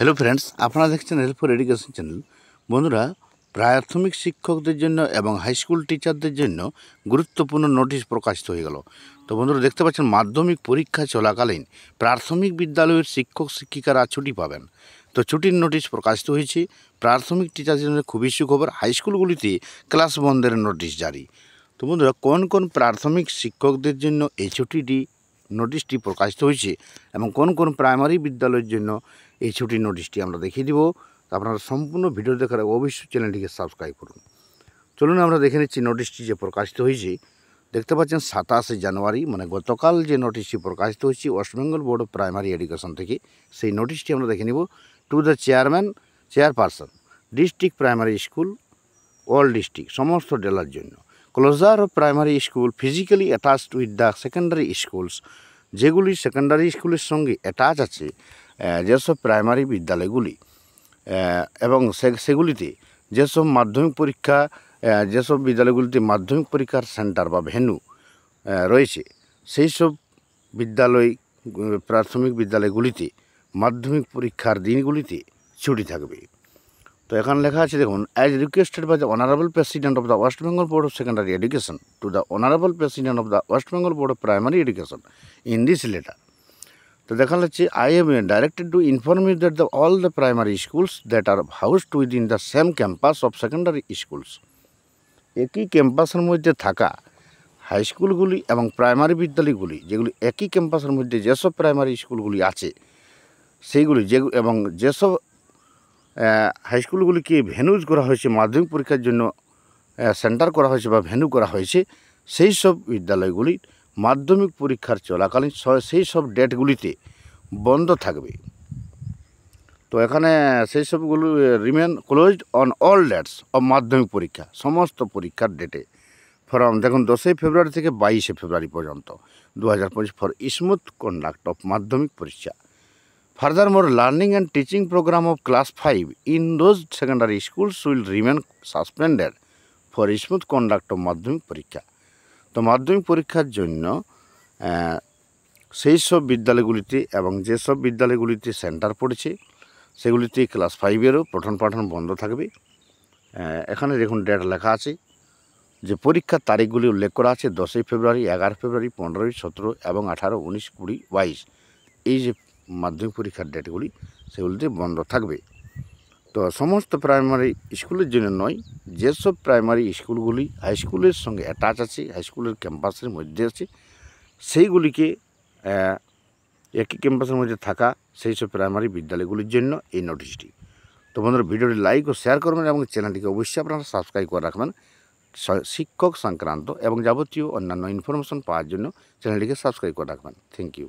Hello friends, আপনারা দেখছেন help for education channel. বন্ধুরা, প্রাথমিক শিক্ষকদের জন্য এবং হাই স্কুল টিচারদের জন্য গুরুত্বপূর্ণ নোটিশ প্রকাশিত হয়ে গেল। তো বন্ধুরা, দেখতে পাচ্ছেন মাধ্যমিক পরীক্ষা চলাকালীন প্রাথমিক বিদ্যালয়ের শিক্ষক শিক্ষিকারা ছুটি পাবেন। তো ছুটির নোটিশ প্রকাশিত হয়েছে। প্রাথমিক টিচারদের জন্য খুবই সুখবর, হাই স্কুলগুলিতে ক্লাস বন্ধের নোটিশ জারি। তো বন্ধুরা, কোন কোন প্রাথমিক শিক্ষকদের জন্য এই নোটিশটি প্রকাশিত হয়েছে এবং কোন কোন প্রাইমারি বিদ্যালয়ের জন্য এই ছুটির নোটিশটি আমরা দেখিয়ে দিব। আপনারা সম্পূর্ণ ভিডিও দেখার অবশ্যই চ্যানেলটিকে সাবস্ক্রাইব করুন। চলুন আমরা দেখে নিচ্ছি নোটিশটি যে প্রকাশিত হয়েছে। দেখতে পাচ্ছেন 27শে জানুয়ারি, মানে গতকাল যে নোটিশটি প্রকাশিত হয়েছে West Bengal board of primary education থেকে, সেই নোটিশটি আমরা দেখে নিব। To the chairperson district primary school all district, সমস্ত জেলার জন্য। Closure of primary school physically attached with the secondary schools, যেগুলি সেকেন্ডারি স্কুলের সঙ্গে অ্যাটাচ আছে যেসব প্রাইমারি বিদ্যালয়গুলি, এবং সেগুলিতে যেসব মাধ্যমিক পরীক্ষা, যেসব বিদ্যালয়গুলিতে মাধ্যমিক পরীক্ষার সেন্টার বা ভেন্যু রয়েছে, সেই সব বিদ্যালয়, প্রাথমিক বিদ্যালয়গুলিতে মাধ্যমিক পরীক্ষার দিনগুলিতে ছুটি থাকবে। তো এখানে লেখা আছে, দেখুন, as requested by the honourable president of the West Bengal board of secondary education to the honourable president of the West Bengal board of primary education in this letter. তো দেখা যাচ্ছে, I am directed to inform you that all the primary schools that are housed within the same campus of secondary schools, একই ক্যাম্পাসের মধ্যে থাকা high স্কুলগুলি এবং primary বিদ্যালয়গুলি, যেগুলি একই ক্যাম্পাসের মধ্যে যেসব প্রাইমারি স্কুলগুলি আছে সেইগুলি, এবং যেসব হাই স্কুলগুলিকে ভেন্যুজ করা হয়েছে, মাধ্যমিক পরীক্ষার জন্য সেন্টার করা হয়েছে বা ভেন্যু করা হয়েছে, সেই সব বিদ্যালয়গুলি মাধ্যমিক পরীক্ষার চলাকালীন সেই সব ডেটগুলিতে বন্ধ থাকবে। তো এখানে সেই সবগুলো remain closed on all dates of মাধ্যমিক পরীক্ষা, সমস্ত পরীক্ষার ডেটে ফ্রম, দেখুন, 10 ফেব্রুয়ারি থেকে 22 ফেব্রুয়ারি পর্যন্ত 2025 ফর স্মুথ কন্ডাক্ট অফ মাধ্যমিক পরীক্ষা। Furthermore, learning and teaching program of class 5 in those secondary schools will remain suspended for smooth conduct of মাধ্যমিক পরীক্ষা। তো মাধ্যমিক পরীক্ষার জন্য সেই সব বিদ্যালয়গুলিতে এবং যেসব বিদ্যালয়গুলিতে সেন্টার পড়েছে সেগুলিতে ক্লাস 5-এরও পঠন পাঠন বন্ধ থাকবে। এখানে দেখুন ডেট লেখা আছে, যে পরীক্ষার তারিখগুলি উল্লেখ করা আছে 10 ফেব্রুয়ারি, 11 ফেব্রুয়ারি, 15, 17 এবং 18, 19, 20, 22, এই যে মাধ্যমিক পরীক্ষার ডেটগুলি সেগুলিতে বন্ধ থাকবে। তো সমস্ত প্রাইমারি স্কুলের জন্য নয়, যেসব প্রাইমারি স্কুলগুলি হাই স্কুলের সঙ্গে অ্যাটাচ আছে, হাই স্কুলের ক্যাম্পাসের মধ্যে আছে, সেইগুলিকে একই ক্যাম্পাসের মধ্যে থাকা সেই সব প্রাইমারি বিদ্যালয়গুলির জন্য এই নোটিশটি। তো বন্ধুরা, ভিডিওটি লাইক ও শেয়ার করবেন এবং চ্যানেলটিকে অবশ্যই আপনারা সাবস্ক্রাইব করে রাখবেন। শিক্ষক সংক্রান্ত এবং যাবতীয় অন্যান্য ইনফরমেশন পাওয়ার জন্য চ্যানেলটিকে সাবস্ক্রাইব করে রাখবেন। Thank you.